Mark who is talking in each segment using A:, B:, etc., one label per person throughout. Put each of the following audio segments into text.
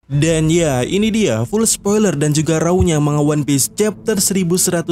A: Dan ya, ini dia full spoiler dan juga rawnya manga One Piece chapter 1139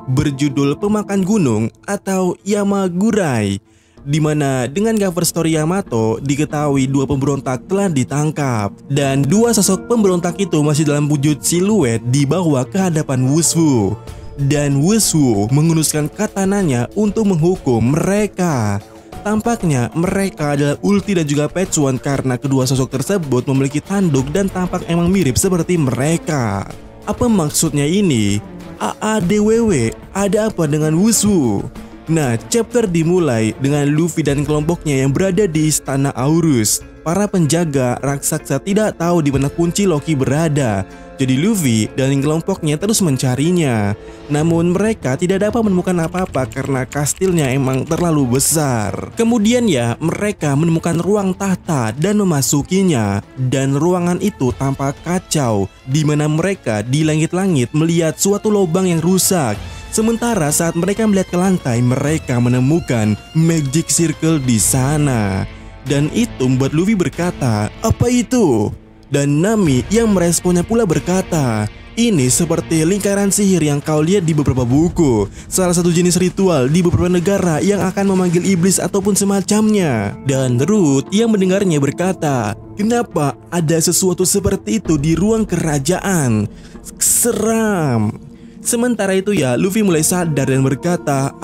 A: berjudul Pemakan Gunung atau Yamagurai, dimana dengan cover story Yamato diketahui dua pemberontak telah ditangkap dan dua sosok pemberontak itu masih dalam wujud siluet dibawa ke hadapan Wushu. Dan Wushu menghunuskan katananya untuk menghukum mereka. Tampaknya mereka adalah Ulti dan juga Petsuan karena kedua sosok tersebut memiliki tanduk dan tampak emang mirip seperti mereka. Apa maksudnya ini? AADWW, ada apa dengan Wushu? Nah, chapter dimulai dengan Luffy dan kelompoknya yang berada di Istana Aurus. Para penjaga raksasa tidak tahu di mana kunci Loki berada. Jadi Luffy dan kelompoknya terus mencarinya. Namun mereka tidak dapat menemukan apa-apa karena kastilnya emang terlalu besar. Kemudian ya, mereka menemukan ruang tahta dan memasukinya. Dan ruangan itu tampak kacau, di mana mereka di langit-langit melihat suatu lubang yang rusak. Sementara saat mereka melihat ke lantai, mereka menemukan Magic Circle di sana. Dan itu membuat Luffy berkata, "Apa itu?" Dan Nami yang meresponnya pula berkata, "Ini seperti lingkaran sihir yang kau lihat di beberapa buku. Salah satu jenis ritual di beberapa negara yang akan memanggil iblis ataupun semacamnya." Dan Ruth yang mendengarnya berkata, "Kenapa ada sesuatu seperti itu di ruang kerajaan? Seram." Sementara itu ya, Luffy mulai sadar dan berkata,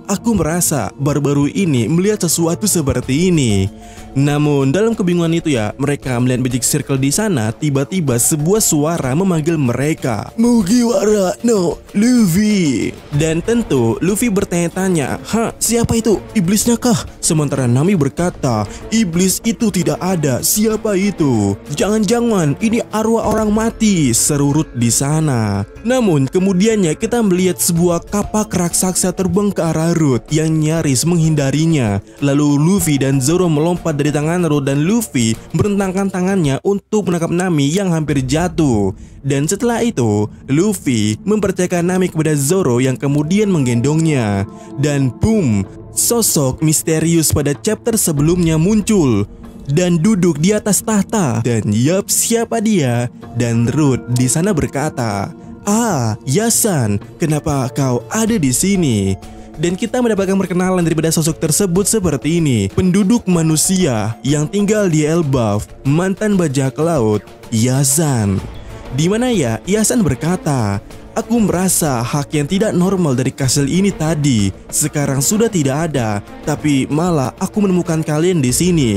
A: aku merasa baru-baru ini melihat sesuatu seperti ini." Namun dalam kebingungan itu ya, mereka melihat Magic Circle di sana. Tiba-tiba sebuah suara memanggil mereka, "Mugiwara no Luffy." Dan tentu Luffy bertanya-tanya, siapa itu? Iblisnya kah? Sementara Nami berkata, "Iblis itu tidak ada. Siapa itu? Jangan-jangan ini arwah orang mati," seru Ruth di sana. Namun kemudiannya kita melihat sebuah kapak raksasa terbang ke arah Ruth yang nyaris menghindarinya. Lalu Luffy dan Zoro melompat dari tangan Ruth dan Luffy merentangkan tangannya untuk menangkap Nami yang hampir jatuh. Dan setelah itu, Luffy mempercayakan Nami kepada Zoro yang kemudian menggendongnya. Dan boom, sosok misterius pada chapter sebelumnya muncul dan duduk di atas tahta. Dan yap, siapa dia? Dan Ruth di sana berkata, Yasan, kenapa kau ada di sini?" Dan kita mendapatkan perkenalan daripada sosok tersebut seperti ini. Penduduk manusia yang tinggal di Elbaf, mantan bajak laut, Yasan. Dimana ya, Yasan berkata, "Aku merasa hak yang tidak normal dari kastil ini tadi sekarang sudah tidak ada, tapi malah aku menemukan kalian di sini.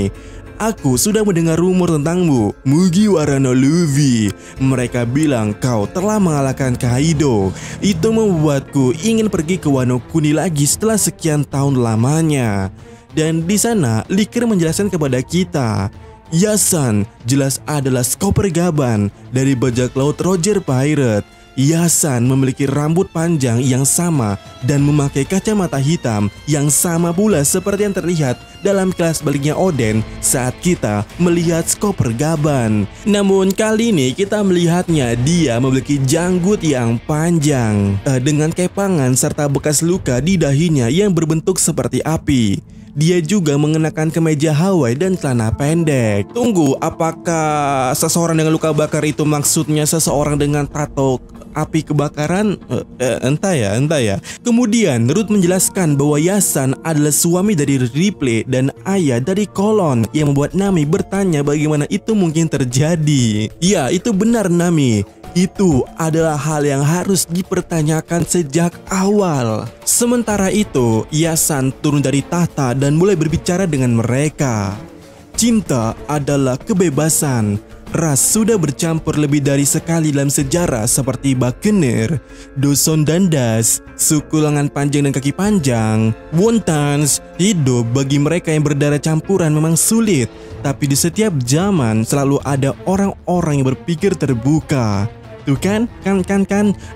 A: Aku sudah mendengar rumor tentangmu, Mugiwara no Luffy. Mereka bilang kau telah mengalahkan Kaido. Itu membuatku ingin pergi ke Wano Kuni lagi setelah sekian tahun lamanya." Dan di sana Licker menjelaskan kepada kita, Yasan jelas adalah Skopper Gaban dari bajak laut Roger Pirate. Yasan memiliki rambut panjang yang sama dan memakai kacamata hitam yang sama pula seperti yang terlihat dalam kelas baliknya Oden saat kita melihat Skopper Gaban. Namun kali ini kita melihatnya dia memiliki janggut yang panjang dengan kepangan serta bekas luka di dahinya yang berbentuk seperti api. Dia juga mengenakan kemeja Hawaii dan celana pendek. Tunggu, apakah seseorang dengan luka bakar itu maksudnya seseorang dengan tato api kebakaran? Entah ya. Kemudian Ruth menjelaskan bahwa Yasan adalah suami dari Ripley dan ayah dari Kolon, yang membuat Nami bertanya bagaimana itu mungkin terjadi. Ya, itu benar Nami. Itu adalah hal yang harus dipertanyakan sejak awal. Sementara itu, Yasan turun dari tahta dan mulai berbicara dengan mereka. Cinta adalah kebebasan. Ras sudah bercampur lebih dari sekali dalam sejarah seperti Buccaneer, Doson dan Das, suku lengan panjang dan kaki panjang, Wontons. Hidup bagi mereka yang berdarah campuran memang sulit, tapi di setiap zaman selalu ada orang-orang yang berpikir terbuka. Tuh kan,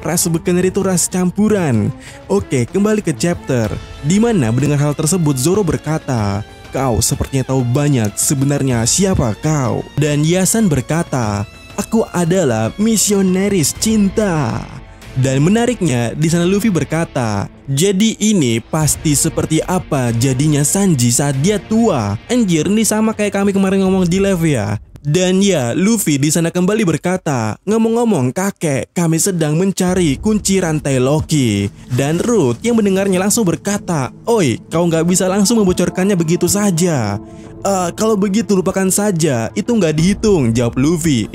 A: ras Buccaneer itu ras campuran. Oke, kembali ke chapter. Dimana mendengar hal tersebut Zoro berkata, "Kau sepertinya tahu banyak, sebenarnya siapa kau?" Dan Yasan berkata, "Aku adalah misionaris cinta." Dan menariknya, di sana Luffy berkata, "Jadi ini pasti seperti apa jadinya Sanji saat dia tua." Anjir, ini sama kayak kami kemarin ngomong di live ya. Dan ya, Luffy di sana kembali berkata, ngomong-ngomong kakek, kami sedang mencari kunci rantai Loki. Dan Root yang mendengarnya langsung berkata, oi, kau nggak bisa langsung membocorkannya begitu saja. Kalau begitu lupakan saja, itu nggak dihitung, jawab Luffy.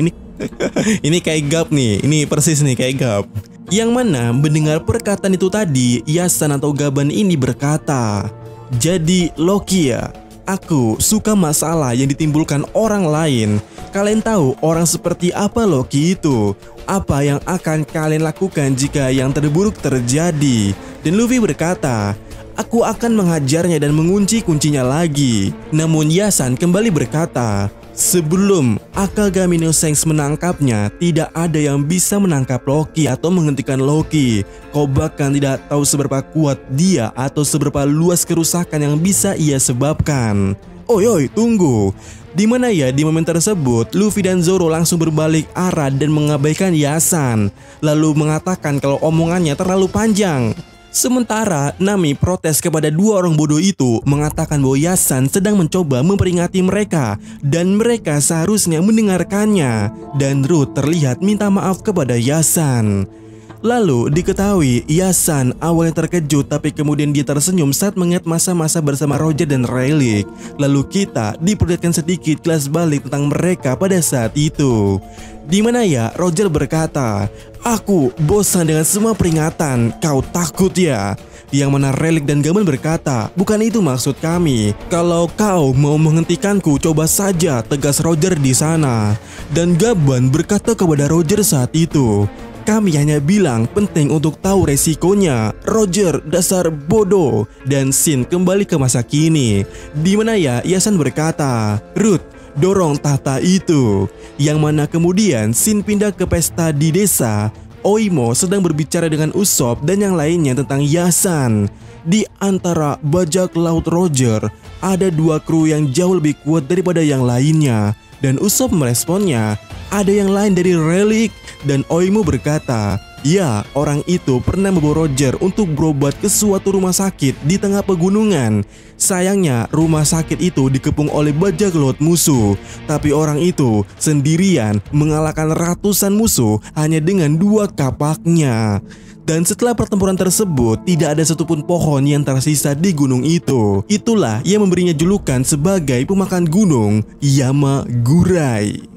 A: Ini kayak Gap nih, ini persis nih kayak Gap. Yang mana mendengar perkataan itu tadi, Yasan atau Gaban ini berkata, jadi Loki ya. Aku suka masalah yang ditimbulkan orang lain. Kalian tahu orang seperti apa Loki itu? Apa yang akan kalian lakukan jika yang terburuk terjadi? Dan Luffy berkata, aku akan menghajarnya dan mengunci kuncinya lagi. Namun Yasan kembali berkata, sebelum Akagami no Sengs menangkapnya, tidak ada yang bisa menangkap Loki atau menghentikan Loki. Kau bahkan tidak tahu seberapa kuat dia atau seberapa luas kerusakan yang bisa ia sebabkan. Oi, tunggu. Dimana ya di momen tersebut, Luffy dan Zoro langsung berbalik arah dan mengabaikan Yasan, lalu mengatakan kalau omongannya terlalu panjang. Sementara Nami protes kepada dua orang bodoh itu, mengatakan bahwa Yasan sedang mencoba memperingati mereka dan mereka seharusnya mendengarkannya. Dan Root terlihat minta maaf kepada Yasan. Lalu diketahui Yasan awalnya terkejut tapi kemudian dia tersenyum saat mengingat masa-masa bersama Roger dan Rayleigh. Lalu kita diperlihatkan sedikit kelas balik tentang mereka pada saat itu. Dimana ya Roger berkata, aku bosan dengan semua peringatan, kau takut ya? Yang mana Rayleigh dan Gaban berkata, bukan itu maksud kami. Kalau kau mau menghentikanku, coba saja, tegas Roger di sana. Dan Gaban berkata kepada Roger saat itu, kami hanya bilang penting untuk tahu resikonya. Roger, dasar bodoh. Dan scene kembali ke masa kini. Dimana ya Yasan berkata, Root, dorong tahta itu. Yang mana kemudian scene pindah ke pesta di desa. Oimo sedang berbicara dengan Usopp dan yang lainnya tentang Yasan. Di antara bajak laut Roger, ada dua kru yang jauh lebih kuat daripada yang lainnya. Dan Usopp meresponnya, ada yang lain dari Rayleigh. Dan Oimo berkata, ya, orang itu pernah membawa Roger untuk berobat ke suatu rumah sakit di tengah pegunungan. Sayangnya rumah sakit itu dikepung oleh bajak laut musuh. Tapi orang itu sendirian mengalahkan ratusan musuh hanya dengan 2 kapaknya. Dan setelah pertempuran tersebut, tidak ada satupun pohon yang tersisa di gunung itu. Itulah yang memberinya julukan sebagai pemakan gunung, Yamagurai.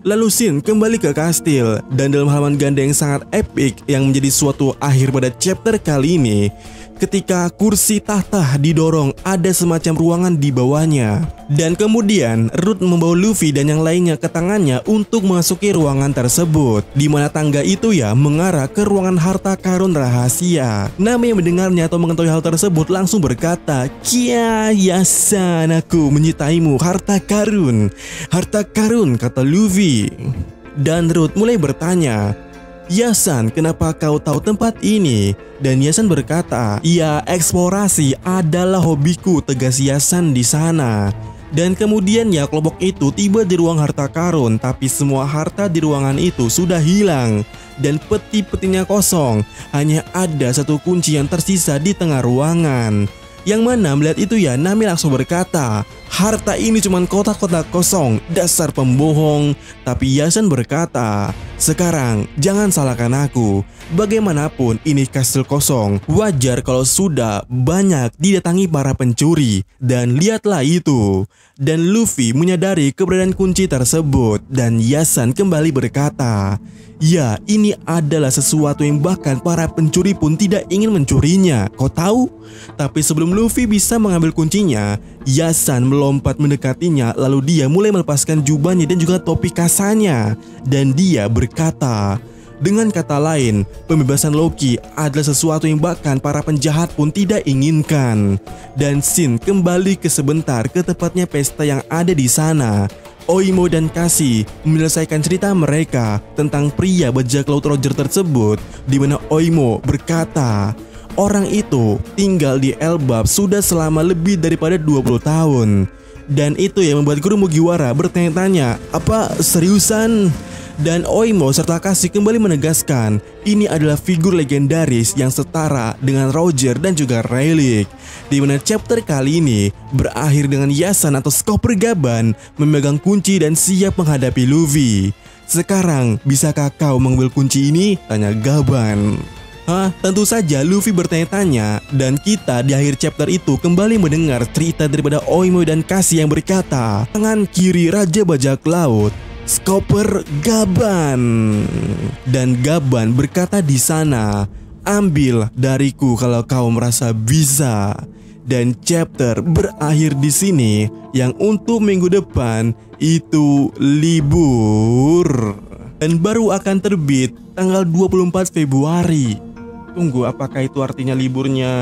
A: Lalu Shin kembali ke kastil dan dalam halaman ganda yang sangat epik yang menjadi suatu akhir pada chapter kali ini, ketika kursi tahta didorong ada semacam ruangan di bawahnya. Dan kemudian Root membawa Luffy dan yang lainnya ke tangannya untuk memasuki ruangan tersebut, di mana tangga itu ya mengarah ke ruangan harta karun rahasia. Nami yang mendengarnya atau mengetahui hal tersebut langsung berkata, Kia Yasan, aku menyitaimu harta karun. Harta karun, kata Luffy. Dan Root mulai bertanya, Yasan, kenapa kau tahu tempat ini? Dan Yasan berkata, ya, eksplorasi adalah hobiku, tegas Yasan di sana. Dan kemudian ya kelompok itu tiba di ruang harta karun, tapi semua harta di ruangan itu sudah hilang dan peti-petinya kosong. Hanya ada satu kunci yang tersisa di tengah ruangan. Yang mana melihat itu ya Nami langsung berkata, harta ini cuma kotak-kotak kosong, dasar pembohong. Tapi Yasan berkata, sekarang jangan salahkan aku. Bagaimanapun ini kastil kosong, wajar kalau sudah banyak didatangi para pencuri. Dan lihatlah itu. Dan Luffy menyadari keberadaan kunci tersebut. Dan Yasan kembali berkata, ya, ini adalah sesuatu yang bahkan para pencuri pun tidak ingin mencurinya. Kau tahu? Tapi sebelum Luffy bisa mengambil kuncinya, Yasan melompat mendekatinya, lalu dia mulai melepaskan jubahnya dan juga topi kasanya. Dan dia berkata, dengan kata lain, pembebasan Loki adalah sesuatu yang bahkan para penjahat pun tidak inginkan. Dan Shin kembali ke sebentar ke tempatnya pesta yang ada di sana. Oimo dan Kasi menyelesaikan cerita mereka tentang pria bajak laut Roger tersebut, di mana Oimo berkata, orang itu tinggal di Elbap sudah selama lebih daripada 20 tahun. Dan itu yang membuat guru Mugiwara bertanya-tanya, apa seriusan? Dan Oimo serta Kasi kembali menegaskan ini adalah figur legendaris yang setara dengan Roger dan juga Rayleigh. Di mana chapter kali ini berakhir dengan Yasan atau Skopper Gaban memegang kunci dan siap menghadapi Luffy. Sekarang, bisakah kau mengambil kunci ini? Tanya Gaban. Hah? Tentu saja Luffy bertanya-tanya, dan kita di akhir chapter itu kembali mendengar cerita daripada Oimo dan Kasi yang berkata, tangan kiri Raja Bajak Laut, Skopper Gaban. Dan Gaban berkata di sana, ambil dariku kalau kau merasa bisa. Dan chapter berakhir di sini, yang untuk minggu depan itu libur. Dan baru akan terbit tanggal 24 Februari. Tunggu, apakah itu artinya liburnya